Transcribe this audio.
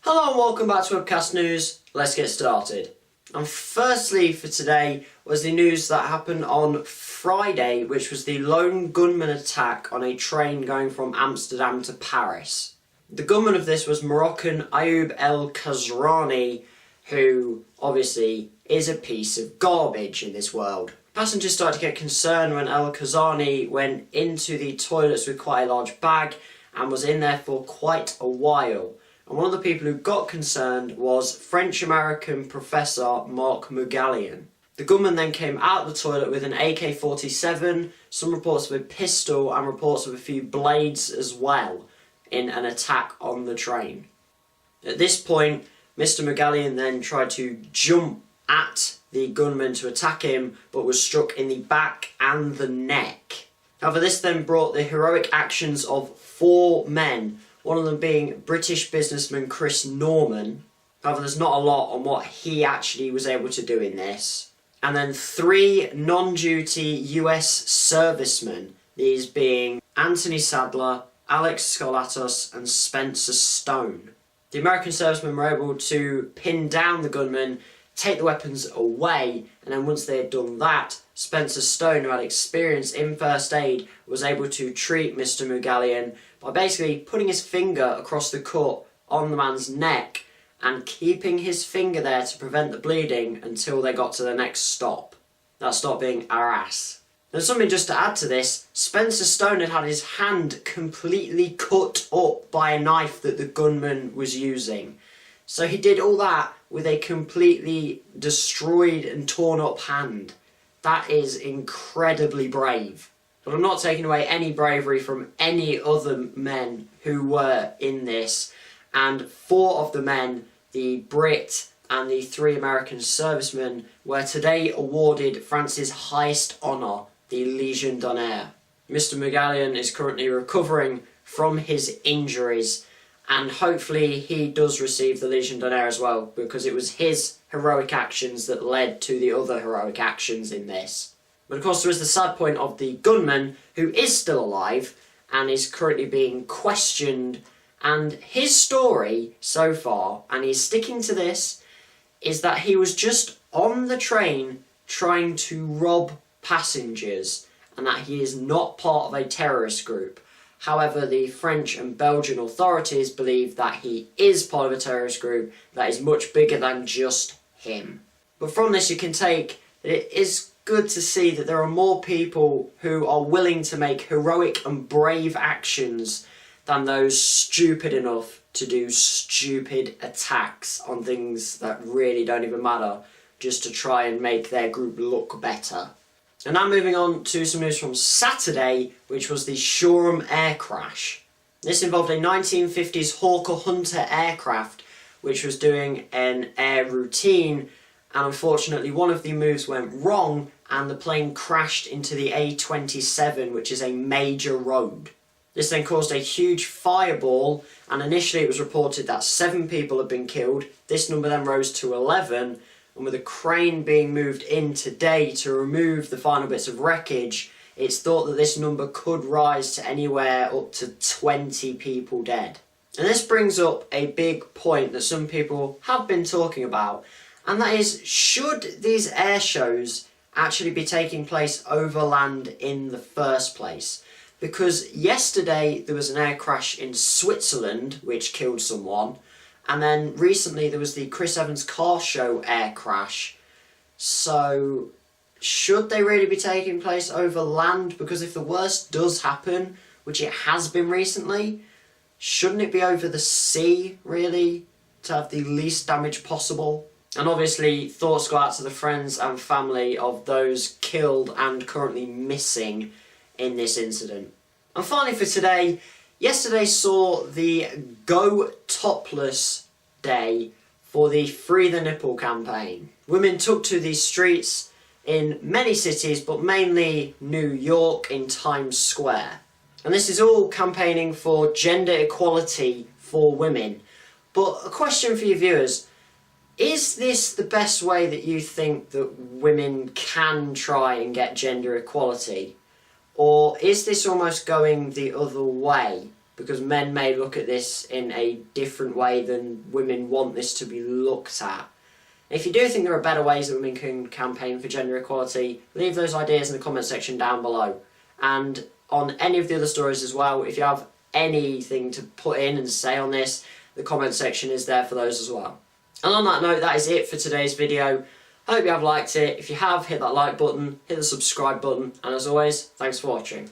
Hello and welcome back to Webcast News. Let's get started. And firstly for today was the news that happened on Friday, which was the lone gunman attack on a train going from Amsterdam to Paris. The gunman of this was Moroccan Ayoub El Khazrani, who obviously is a piece of garbage in this world. Passengers started to get concerned when El Khazrani went into the toilets with quite a large bag and was in there for quite a while. And one of the people who got concerned was French-American professor Marc Mugalian. The gunman then came out of the toilet with an AK-47, some reports of a pistol and reports of a few blades as well in an attack on the train. At this point, Mr. Mugalian then tried to jump at the gunman to attack him, but was struck in the back and the neck. However, this then brought the heroic actions of 4 men, one of them being British businessman Chris Norman. However, there's not a lot on what he actually was able to do in this. And then 3 non-duty US servicemen, these being Anthony Sadler, Alex Skolatos and Spencer Stone. The American servicemen were able to pin down the gunman, take the weapons away, and then once they had done that, Spencer Stone, who had experience in first aid, was able to treat Mr. Mugalian by basically putting his finger across the cut on the man's neck and keeping his finger there to prevent the bleeding until they got to the next stop. That stop being Arras. And something just to add to this, Spencer Stone had his hand completely cut up by a knife that the gunman was using. So he did all that with a completely destroyed and torn up hand. That is incredibly brave. But I'm not taking away any bravery from any other men who were in this. And 4 of the men, the Brit and the 3 American servicemen, were today awarded France's highest honour, the Légion d'honneur. Mr. Mugalian is currently recovering from his injuries, and hopefully he does receive the Légion d'honneur as well, because it was his heroic actions that led to the other heroic actions in this. But of course there is the sad point of the gunman, who is still alive and is currently being questioned, and his story so far, and he's sticking to this, is that he was just on the train trying to rob passengers and that he is not part of a terrorist group. However, the French and Belgian authorities believe that he is part of a terrorist group that is much bigger than just him. But from this you can take that it is good to see that there are more people who are willing to make heroic and brave actions than those stupid enough to do stupid attacks on things that really don't even matter just to try and make their group look better. And now moving on to some news from Saturday, which was the Shoreham air crash. This involved a 1950s Hawker Hunter aircraft which was doing an air routine, and unfortunately one of the moves went wrong and the plane crashed into the A27, which is a major road. This then caused a huge fireball, and initially it was reported that 7 people had been killed. This number then rose to 11, and with a crane being moved in today to remove the final bits of wreckage, it's thought that this number could rise to anywhere up to 20 people dead. And this brings up a big point that some people have been talking about, and that is, should these air shows actually be taking place over land in the first place? Because yesterday there was an air crash in Switzerland which killed someone, and then recently there was the Chris Evans car show air crash. So should they really be taking place over land? Because if the worst does happen, which it has been recently, shouldn't it be over the sea, really, to have the least damage possible? And obviously thoughts go out to the friends and family of those killed and currently missing in this incident. And finally for today, yesterday saw the Go Topless Day for the Free the Nipple campaign. Women took to the streets in many cities, but mainly New York in Times Square. And this is all campaigning for gender equality for women. But a question for your viewers, is this the best way that you think that women can try and get gender equality? Or is this almost going the other way? because men may look at this in a different way than women want this to be looked at. If you do think there are better ways that women can campaign for gender equality, leave those ideas in the comment section down below. And on any of the other stories as well, if you have anything to put in and say on this, the comment section is there for those as well. And on that note, that is it for today's video. I hope you have liked it. If you have, hit that like button, hit the subscribe button, and as always, thanks for watching.